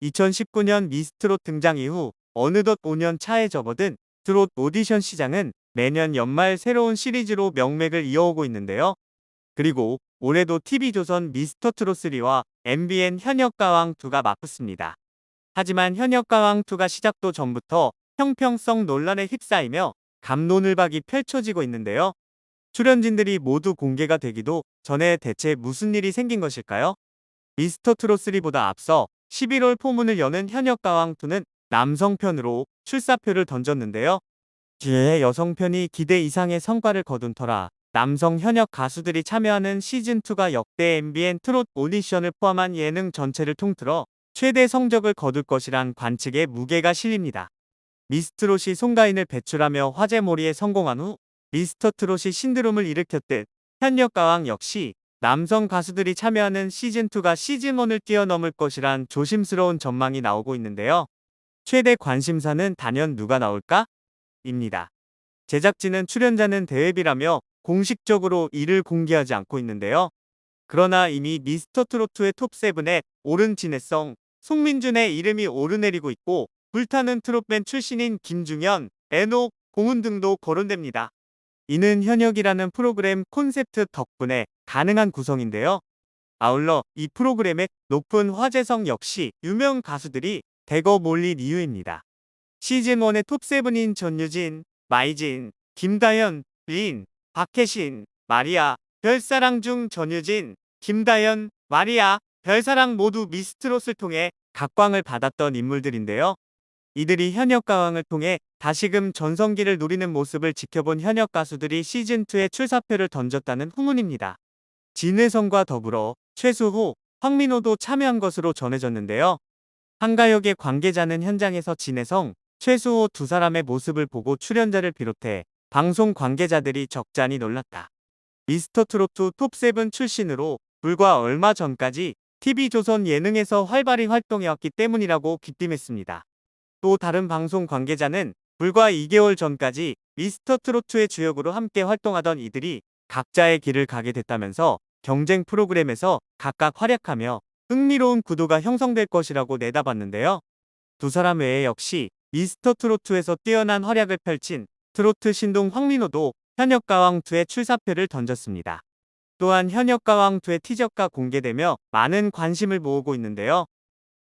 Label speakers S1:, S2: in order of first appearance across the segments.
S1: 2019년 미스트롯 등장 이후 어느덧 5년 차에 접어든 트롯 오디션 시장은 매년 연말 새로운 시리즈로 명맥을 이어오고 있는데요. 그리고 올해도 TV조선 미스터트롯3와 MBN 현역가왕2가 맞붙습니다. 하지만 현역가왕2가 시작도 전부터 형평성 논란에 휩싸이며 갑론을박이 펼쳐지고 있는데요. 출연진들이 모두 공개가 되기도 전에 대체 무슨 일이 생긴 것일까요? 미스터트롯3보다 앞서 11월 포문을 여는 현역가왕2는 남성편으로 출사표를 던졌는데요. 뒤에 여성편이 기대 이상의 성과를 거둔 터라 남성 현역 가수들이 참여하는 시즌2가 역대 MBN 트롯 오디션을 포함한 예능 전체를 통틀어 최대 성적을 거둘 것이란 관측에 무게가 실립니다. 미스트롯이 송가인을 배출하며 화제몰이에 성공한 후 미스터트롯이 신드롬을 일으켰듯 현역가왕 역시 남성 가수들이 참여하는 시즌2가 시즌1을 뛰어넘을 것이란 조심스러운 전망이 나오고 있는데요. 최대 관심사는 단연 누가 나올까? 입니다. 제작진은 출연자는 대회비라며 공식적으로 이를 공개하지 않고 있는데요. 그러나 이미 미스터트롯2의 톱7에 오른 진해성, 송민준의 이름이 오르내리고 있고 불타는 트롯밴 출신인 김중현, 애녹, 공훈 등도 거론됩니다. 이는 현역이라는 프로그램 콘셉트 덕분에 가능한 구성인데요. 아울러 이 프로그램의 높은 화제성 역시 유명 가수들이 대거 몰린 이유입니다. 시즌1의 톱7인 전유진, 마이진, 김다현, 린, 박혜신, 마리아, 별사랑 중 전유진, 김다현, 마리아, 별사랑 모두 미스트롯을 통해 각광을 받았던 인물들인데요. 이들이 현역가왕을 통해 다시금 전성기를 누리는 모습을 지켜본 현역 가수들이 시즌2에 출사표를 던졌다는 후문입니다. 진혜성과 더불어 최수호, 황민호도 참여한 것으로 전해졌는데요. 한가역의 관계자는 현장에서 진혜성, 최수호 두 사람의 모습을 보고 출연자를 비롯해 방송 관계자들이 적잖이 놀랐다. 미스터트롯2 톱7 출신으로 불과 얼마 전까지 TV조선 예능에서 활발히 활동해왔기 때문이라고 귀띔했습니다. 또 다른 방송 관계자는 불과 2개월 전까지 미스터트롯2의 주역으로 함께 활동하던 이들이 각자의 길을 가게 됐다면서 경쟁 프로그램에서 각각 활약하며 흥미로운 구도가 형성될 것이라고 내다봤는데요. 두 사람 외에 역시 미스터트롯2에서 뛰어난 활약을 펼친 트로트 신동 황민호도 현역가왕2의 출사표를 던졌습니다. 또한 현역가왕2의 티저가 공개되며 많은 관심을 모으고 있는데요.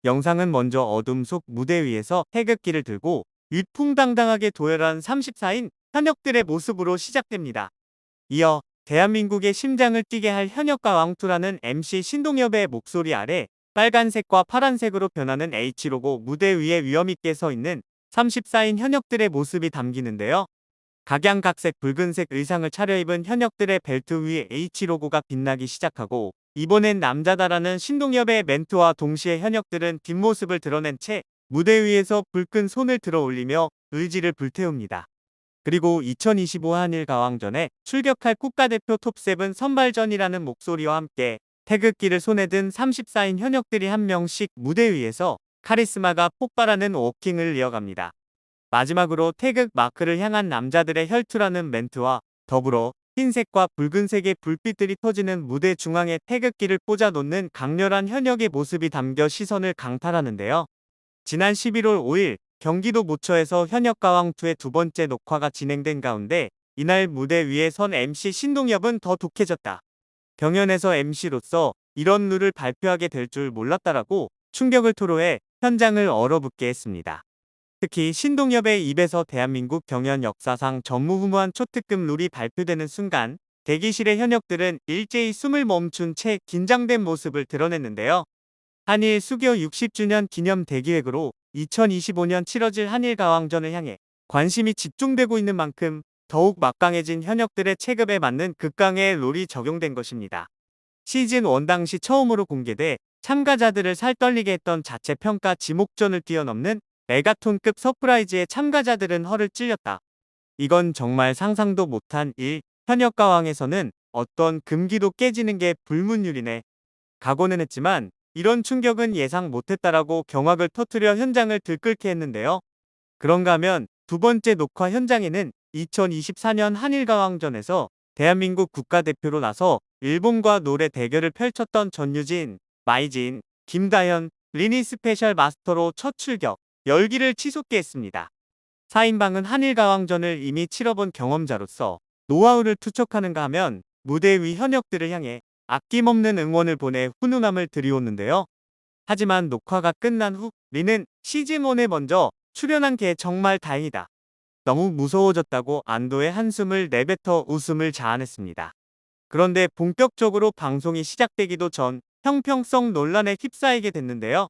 S1: 영상은 먼저 어둠 속 무대 위에서 태극기를 들고 위풍당당하게 도열한 34인 현역들의 모습으로 시작됩니다. 이어 대한민국의 심장을 뛰게 할 현역가왕2라는 MC 신동엽의 목소리 아래 빨간색과 파란색으로 변하는 H로고 무대 위에 위엄있게 서 있는 34인 현역들의 모습이 담기는데요. 각양각색 붉은색 의상을 차려입은 현역들의 벨트 위에 H로고가 빛나기 시작하고 이번엔 남자다라는 신동엽의 멘트와 동시에 현역들은 뒷모습을 드러낸 채 무대 위에서 불끈 손을 들어 올리며 의지를 불태웁니다. 그리고 2025 한일가왕전에 출격할 국가대표 톱7 선발전이라는 목소리와 함께 태극기를 손에 든 34인 현역들이 한 명씩 무대 위에서 카리스마가 폭발하는 워킹을 이어갑니다. 마지막으로 태극 마크를 향한 남자들의 혈투라는 멘트와 더불어 흰색과 붉은색의 불빛들이 터지는 무대 중앙에 태극기를 꽂아 놓는 강렬한 현역의 모습이 담겨 시선을 강탈하는데요. 지난 11월 5일 경기도 모처에서 현역가왕2의 두 번째 녹화가 진행된 가운데 이날 무대 위에 선 MC 신동엽은 더 독해졌다. 경연에서 MC로서 이런 룰을 발표하게 될 줄 몰랐다라고 충격을 토로해 현장을 얼어붙게 했습니다. 특히 신동엽의 입에서 대한민국 경연 역사상 전무후무한 초특급 룰이 발표되는 순간 대기실의 현역들은 일제히 숨을 멈춘 채 긴장된 모습을 드러냈는데요. 한일 수교 60주년 기념 대기획으로 2025년 치러질 한일가왕전을 향해 관심이 집중되고 있는 만큼 더욱 막강해진 현역들의 체급에 맞는 극강의 룰이 적용된 것입니다. 시즌1 당시 처음으로 공개돼 참가자들을 살떨리게 했던 자체평가 지목전을 뛰어넘는 메가톤급 서프라이즈에 참가자들은 허를 찔렸다. 이건 정말 상상도 못한 일, 현역가왕에서는 어떤 금기도 깨지는 게 불문율이네. 각오는 했지만 이런 충격은 예상 못했다라고 경악을 터뜨려 현장을 들끓게 했는데요. 그런가 하면 두 번째 녹화 현장에는 2024년 한일가왕전에서 대한민국 국가대표로 나서 일본과 노래 대결을 펼쳤던 전유진, 마이진, 김다현, 린이 스페셜 마스터로 첫 출격, 열기를 치솟게 했습니다. 4인방은 한일가왕전을 이미 치러본 경험자로서 노하우를 투척하는가 하면 무대 위 현역들을 향해 아낌없는 응원을 보내 훈훈함을 드리웠는데요. 하지만 녹화가 끝난 후 린은 시즌1에 먼저 출연한 게 정말 다행이다. 너무 무서워졌다고 안도의 한숨을 내뱉어 웃음을 자아냈습니다. 그런데 본격적으로 방송이 시작되기도 전 형평성 논란에 휩싸이게 됐는데요.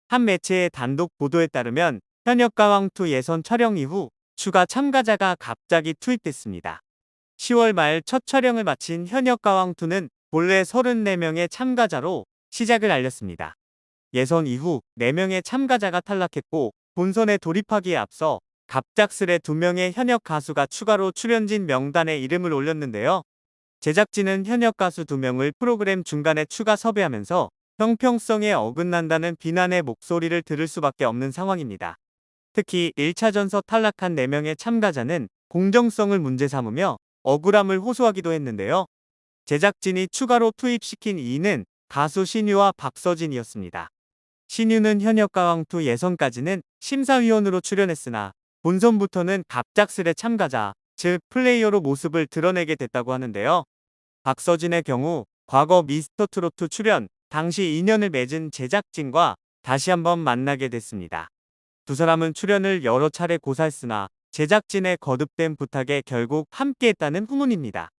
S1: 한 매체의 단독 보도에 따르면 현역가왕2 예선 촬영 이후 추가 참가자가 갑자기 투입됐습니다. 10월 말 첫 촬영을 마친 현역가왕2는 본래 34명의 참가자로 시작을 알렸습니다. 예선 이후 4명의 참가자가 탈락했고 본선에 돌입하기에 앞서 갑작스레 2명의 현역 가수가 추가로 출연진 명단에 이름을 올렸는데요. 제작진은 현역 가수 2명을 프로그램 중간에 추가 섭외하면서 형평성에 어긋난다는 비난의 목소리를 들을 수밖에 없는 상황입니다. 특히 1차전서 탈락한 4명의 참가자는 공정성을 문제 삼으며 억울함을 호소하기도 했는데요. 제작진이 추가로 투입시킨 이는 가수 신유와 박서진이었습니다. 신유는 현역가왕2 예선까지는 심사위원으로 출연했으나 본선부터는 갑작스레 참가자, 즉 플레이어로 모습을 드러내게 됐다고 하는데요. 박서진의 경우 과거 미스터트로트 출연 당시 인연을 맺은 제작진과 다시 한번 만나게 됐습니다. 두 사람은 출연을 여러 차례 고사했으나 제작진의 거듭된 부탁에 결국 함께했다는 후문입니다.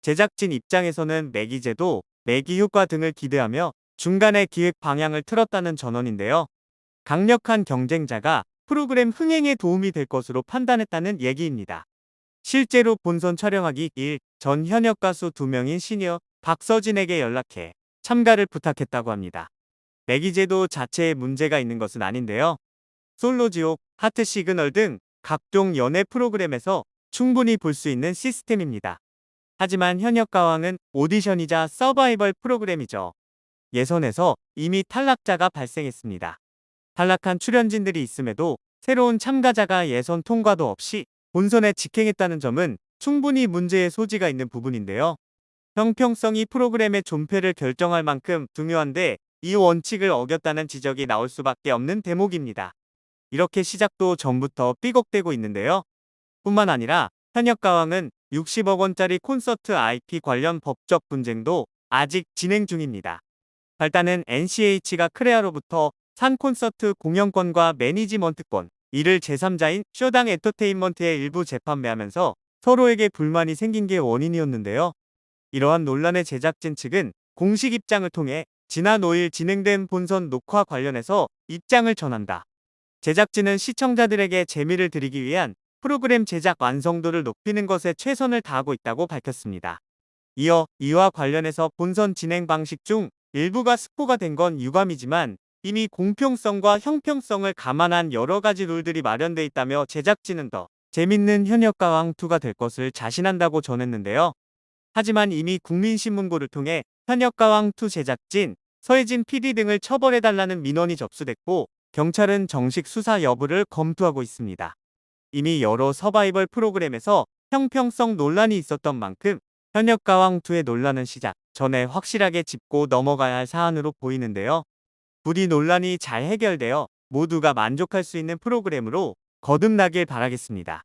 S1: 제작진 입장에서는 매기제도, 매기 효과 등을 기대하며 중간에 기획 방향을 틀었다는 전언인데요. 강력한 경쟁자가 프로그램 흥행에 도움이 될 것으로 판단했다는 얘기입니다. 실제로 본선 촬영하기 일 전 현역 가수 2명인 신유, 박서진에게 연락해 참가를 부탁했다고 합니다. 매기제도 자체에 문제가 있는 것은 아닌데요. 솔로지옥, 하트 시그널 등 각종 연애 프로그램에서 충분히 볼 수 있는 시스템입니다. 하지만 현역가왕은 오디션이자 서바이벌 프로그램이죠. 예선에서 이미 탈락자가 발생했습니다. 탈락한 출연진들이 있음에도 새로운 참가자가 예선 통과도 없이 본선에 직행했다는 점은 충분히 문제의 소지가 있는 부분인데요. 형평성이 프로그램의 존폐를 결정할 만큼 중요한데 이 원칙을 어겼다는 지적이 나올 수밖에 없는 대목입니다. 이렇게 시작도 전부터 삐걱대고 있는데요. 뿐만 아니라 현역가왕은 60억 원짜리 콘서트 IP 관련 법적 분쟁도 아직 진행 중입니다. 발단은 NCH가 크레아로부터 산 콘서트 공연권과 매니지먼트권, 이를 제3자인 쇼당 엔터테인먼트에 일부 재판매하면서 서로에게 불만이 생긴 게 원인이었는데요. 이러한 논란의 제작진 측은 공식 입장을 통해 지난 5일 진행된 본선 녹화 관련해서 입장을 전한다. 제작진은 시청자들에게 재미를 드리기 위한 프로그램 제작 완성도를 높이는 것에 최선을 다하고 있다고 밝혔습니다. 이어 이와 관련해서 본선 진행 방식 중 일부가 스포가 된 건 유감이지만 이미 공평성과 형평성을 감안한 여러 가지 룰들이 마련돼 있다며 제작진은 더 재밌는 현역가왕2가 될 것을 자신한다고 전했는데요. 하지만 이미 국민신문고를 통해 현역가왕2 제작진, 서혜진 PD 등을 처벌해달라는 민원이 접수됐고 경찰은 정식 수사 여부를 검토하고 있습니다. 이미 여러 서바이벌 프로그램에서 형평성 논란이 있었던 만큼 현역가왕2의 논란은 시작 전에 확실하게 짚고 넘어가야 할 사안으로 보이는데요. 부디 논란이 잘 해결되어 모두가 만족할 수 있는 프로그램으로 거듭나길 바라겠습니다.